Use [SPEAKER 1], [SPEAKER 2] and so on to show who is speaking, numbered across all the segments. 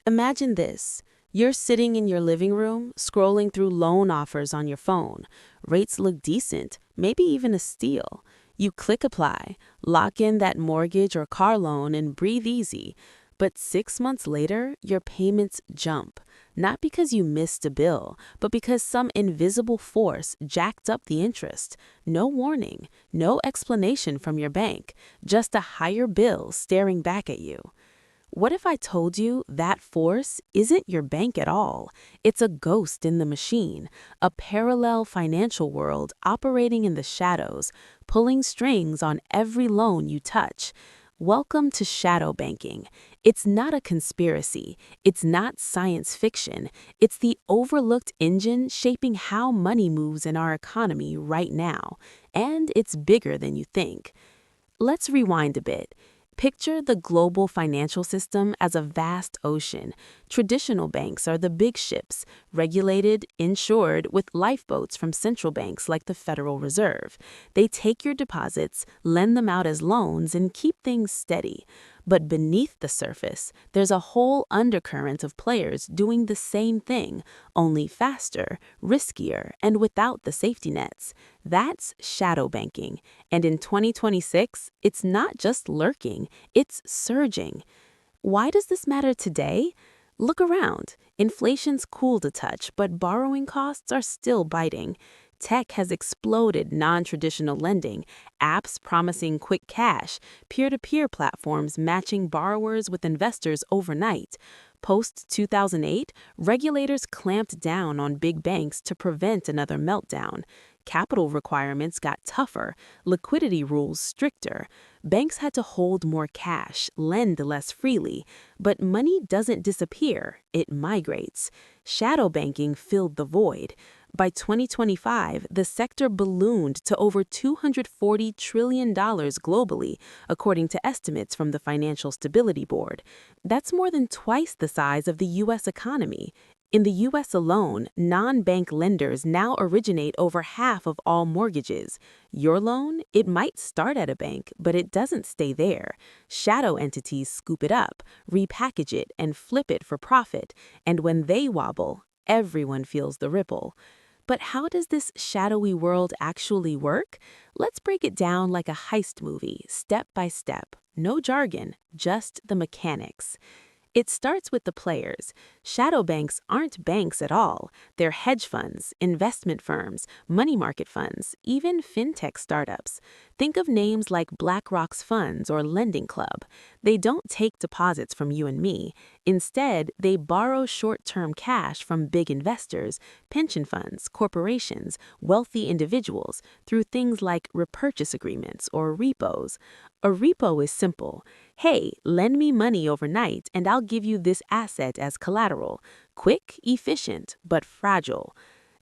[SPEAKER 1] Imagine this. You're sitting in your living room, scrolling through loan offers on your phone. Rates look decent, maybe even a steal. You click apply, lock in that mortgage or car loan, and breathe easy. But 6 months later, your payments jump. Not because you missed a bill, but because some invisible force jacked up the interest. No warning, no explanation from your bank, just a higher bill staring back at you. What if I told you that force isn't your bank at all? It's a ghost in the machine, a parallel financial world operating in the shadows, pulling strings on every loan you touch. Welcome to shadow banking. It's not a conspiracy. It's not science fiction. It's the overlooked engine shaping how money moves in our economy right now. And it's bigger than you think. Let's rewind a bit. Picture the global financial system as a vast ocean. Traditional banks are the big ships, regulated, insured, with lifeboats from central banks like the Federal Reserve. They take your deposits, lend them out as loans, and keep things steady. But beneath the surface, there's a whole undercurrent of players doing the same thing, only faster, riskier, and without the safety nets. That's shadow banking. And in 2026, it's not just lurking, it's surging. Why does this matter today? Look around. Inflation's cooled a touch, but borrowing costs are still biting. Tech has exploded non-traditional lending, apps promising quick cash, peer-to-peer platforms matching borrowers with investors overnight. Post-2008, regulators clamped down on big banks to prevent another meltdown. Capital requirements got tougher, liquidity rules stricter. Banks had to hold more cash, lend less freely. But money doesn't disappear, it migrates. Shadow banking filled the void. By 2025, the sector ballooned to over $240 trillion globally, according to estimates from the Financial Stability Board. That's more than twice the size of the U.S. economy. In the U.S. alone, non-bank lenders now originate over half of all mortgages. Your loan, it might start at a bank, but it doesn't stay there. Shadow entities scoop it up, repackage it, and flip it for profit. And when they wobble, everyone feels the ripple. But how does this shadowy world actually work? Let's break it down like a heist movie, step by step. No jargon, just the mechanics. It starts with the players. Shadow banks aren't banks at all. They're hedge funds, investment firms, money market funds, even fintech startups. Think of names like BlackRock's funds or Lending Club. They don't take deposits from you and me. Instead, they borrow short-term cash from big investors, pension funds, corporations, wealthy individuals through things like repurchase agreements or repos. A repo is simple. Hey, lend me money overnight and I'll give you this asset as collateral. Quick, efficient, but fragile.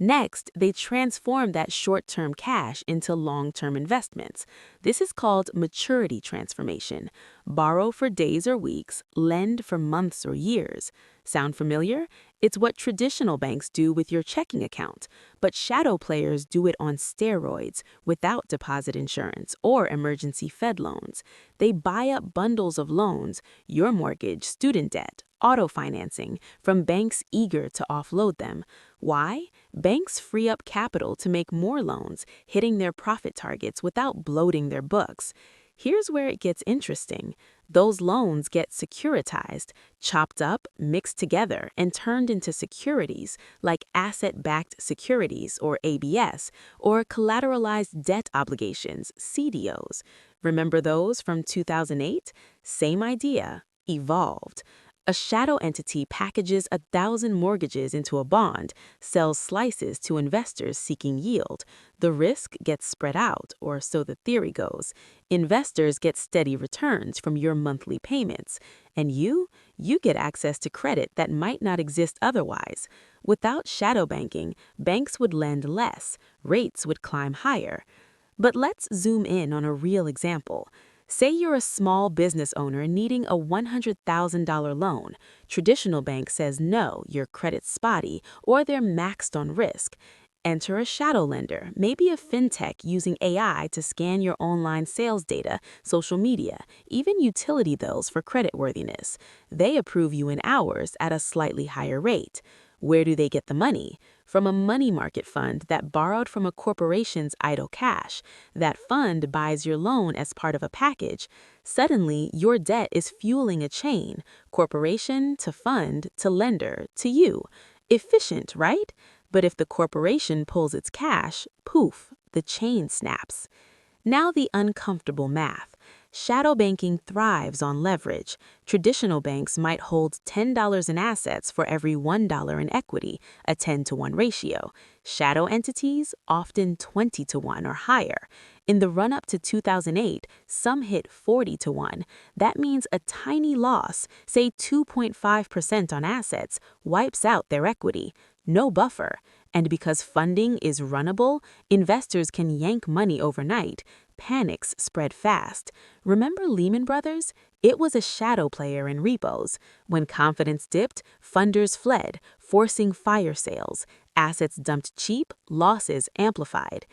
[SPEAKER 1] Next, they transform that short-term cash into long-term investments. This is called maturity transformation. Borrow for days or weeks, lend for months or years. Sound familiar? It's what traditional banks do with your checking account. But shadow players do it on steroids, without deposit insurance or emergency Fed loans. They buy up bundles of loans, your mortgage, student debt, auto financing, from banks eager to offload them. Why? Banks free up capital to make more loans, hitting their profit targets without bloating their books. Here's where it gets interesting. Those loans get securitized, chopped up, mixed together, and turned into securities, like asset-backed securities, or ABS, or collateralized debt obligations, CDOs. Remember those from 2008? Same idea, evolved. A shadow entity packages 1,000 mortgages into a bond, sells slices to investors seeking yield. The risk gets spread out, or so the theory goes. Investors get steady returns from your monthly payments. And you get access to credit that might not exist otherwise. Without shadow banking, banks would lend less, rates would climb higher. But let's zoom in on a real example. Say you're a small business owner needing a $100,000 loan. Traditional bank says no, your credit's spotty, or they're maxed on risk. Enter a shadow lender, maybe a fintech using AI to scan your online sales data, social media, even utility bills for creditworthiness. They approve you in hours at a slightly higher rate. Where do they get the money? From a money market fund that borrowed from a corporation's idle cash. That fund buys your loan as part of a package. Suddenly, your debt is fueling a chain, corporation to fund to lender to you. Efficient, right? But if the corporation pulls its cash, poof, the chain snaps. Now the uncomfortable math. Shadow banking thrives on leverage. Traditional banks might hold $10 in assets for every $1 in equity, a 10-to-1 ratio. Shadow entities, often 20-to-1 or higher. In the run-up to 2008, some hit 40-to-1. That means a tiny loss, say 2.5% on assets, wipes out their equity. No buffer. And because funding is runnable, investors can yank money overnight. Panics spread fast. Remember Lehman Brothers? It was a shadow player in repos. When confidence dipped, funders fled, forcing fire sales. Assets dumped cheap, losses amplified.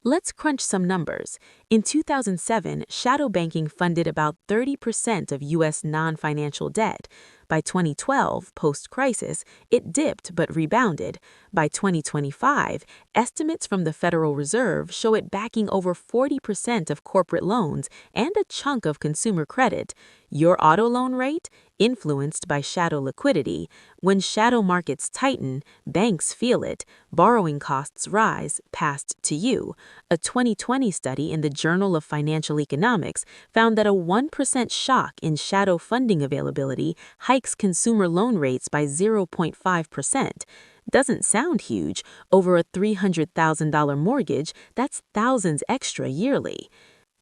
[SPEAKER 1] Let's crunch some numbers. In 2007, shadow banking funded about 30% of U.S. non-financial debt. By 2012, post-crisis, it dipped but rebounded. By 2025, estimates from the Federal Reserve show it backing over 40% of corporate loans and a chunk of consumer credit. Your auto loan rate? Influenced by shadow liquidity. When shadow markets tighten, banks feel it. Borrowing costs rise, passed to you. A 2020 study in the Journal of Financial Economics found that a 1% shock in shadow funding availability hikes consumer loan rates by 0.5%. Doesn't sound huge. Over a $300,000 mortgage, that's thousands extra yearly.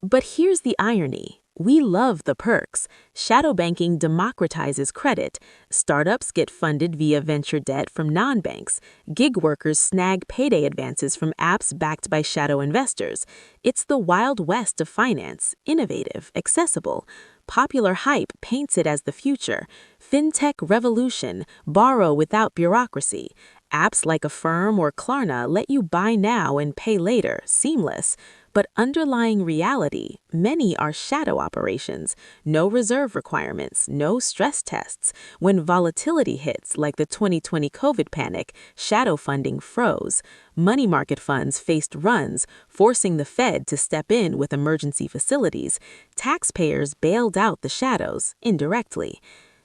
[SPEAKER 1] But here's the irony. We love the perks. Shadow banking democratizes credit. Startups get funded via venture debt from non-banks. Gig workers snag payday advances from apps backed by shadow investors. It's the Wild West of finance, innovative, accessible. Popular hype paints it as the future. Fintech revolution, borrow without bureaucracy. Apps like Affirm or Klarna let you buy now and pay later, seamless. But underlying reality, many are shadow operations. No reserve requirements, no stress tests. When volatility hits, like the 2020 COVID panic, shadow funding froze. Money market funds faced runs, forcing the Fed to step in with emergency facilities. Taxpayers bailed out the shadows, indirectly.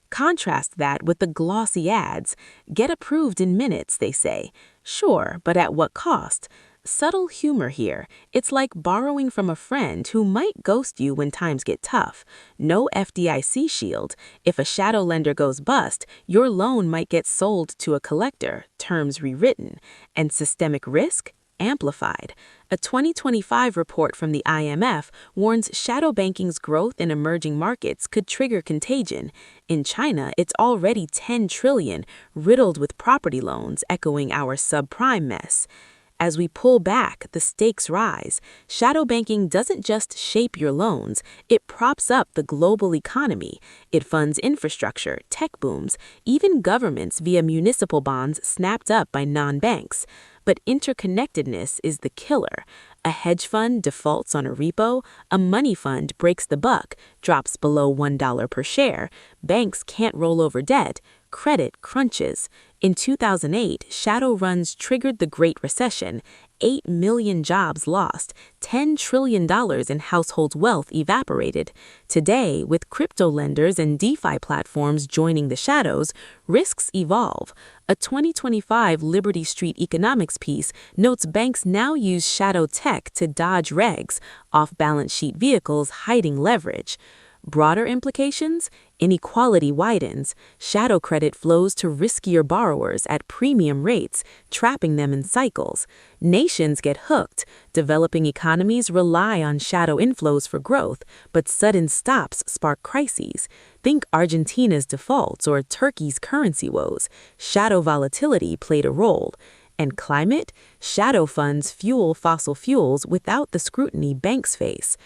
[SPEAKER 1] Contrast that with the glossy ads. Get approved in minutes, they say. Sure, but at what cost? Subtle humor here. It's like borrowing from a friend who might ghost you when times get tough. No FDIC shield. If a shadow lender goes bust, your loan might get sold to a collector, terms rewritten. And systemic risk? Amplified. A 2025 report from the IMF warns shadow banking's growth in emerging markets could trigger contagion. In China, it's already $10 trillion, riddled with property loans, echoing our subprime mess. As we pull back, the stakes rise. Shadow banking doesn't just shape your loans, it props up the global economy. It funds infrastructure, tech booms, even governments via municipal bonds snapped up by non-banks. But interconnectedness is the killer. A hedge fund defaults on a repo, a money fund breaks the buck, drops below $1 per share, banks can't roll over debt, credit crunches. In 2008, shadow runs triggered the Great Recession. 8 million jobs lost, $10 trillion in household wealth evaporated. Today, with crypto lenders and DeFi platforms joining the shadows, risks evolve. A 2025 Liberty Street economics piece notes banks now use shadow tech to dodge regs, off-balance sheet vehicles hiding leverage. Broader implications? Inequality widens. Shadow credit flows to riskier borrowers at premium rates, trapping them in cycles. Nations get hooked. Developing economies rely on shadow inflows for growth, but sudden stops spark crises. Think Argentina's defaults or Turkey's currency woes. Shadow volatility played a role. And climate? Shadow funds fuel fossil fuels without the scrutiny banks face.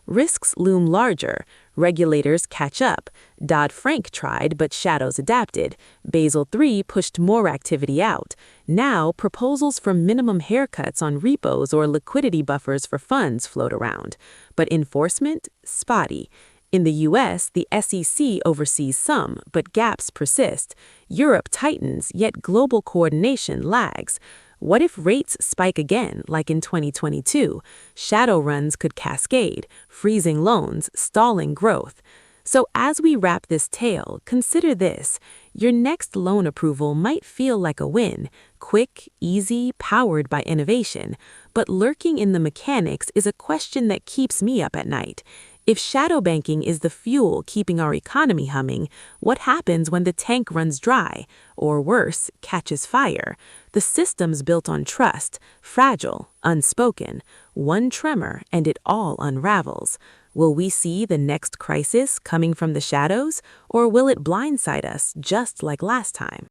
[SPEAKER 1] Risks loom larger. Regulators catch up. Dodd-Frank tried, but shadows adapted. Basel III pushed more activity out. Now, proposals for minimum haircuts on repos or liquidity buffers for funds float around. But enforcement? Spotty. In the US, the SEC oversees some, but gaps persist. Europe tightens, yet global coordination lags. What if rates spike again, like in 2022? Shadow runs could cascade, freezing loans, stalling growth. So as we wrap this tale, consider this. Your next loan approval might feel like a win, quick, easy, powered by innovation. But lurking in the mechanics is a question that keeps me up at night. If shadow banking is the fuel keeping our economy humming, what happens when the tank runs dry, or worse, catches fire? The system's built on trust, fragile, unspoken. One tremor and it all unravels. Will we see the next crisis coming from the shadows, or will it blindside us just like last time?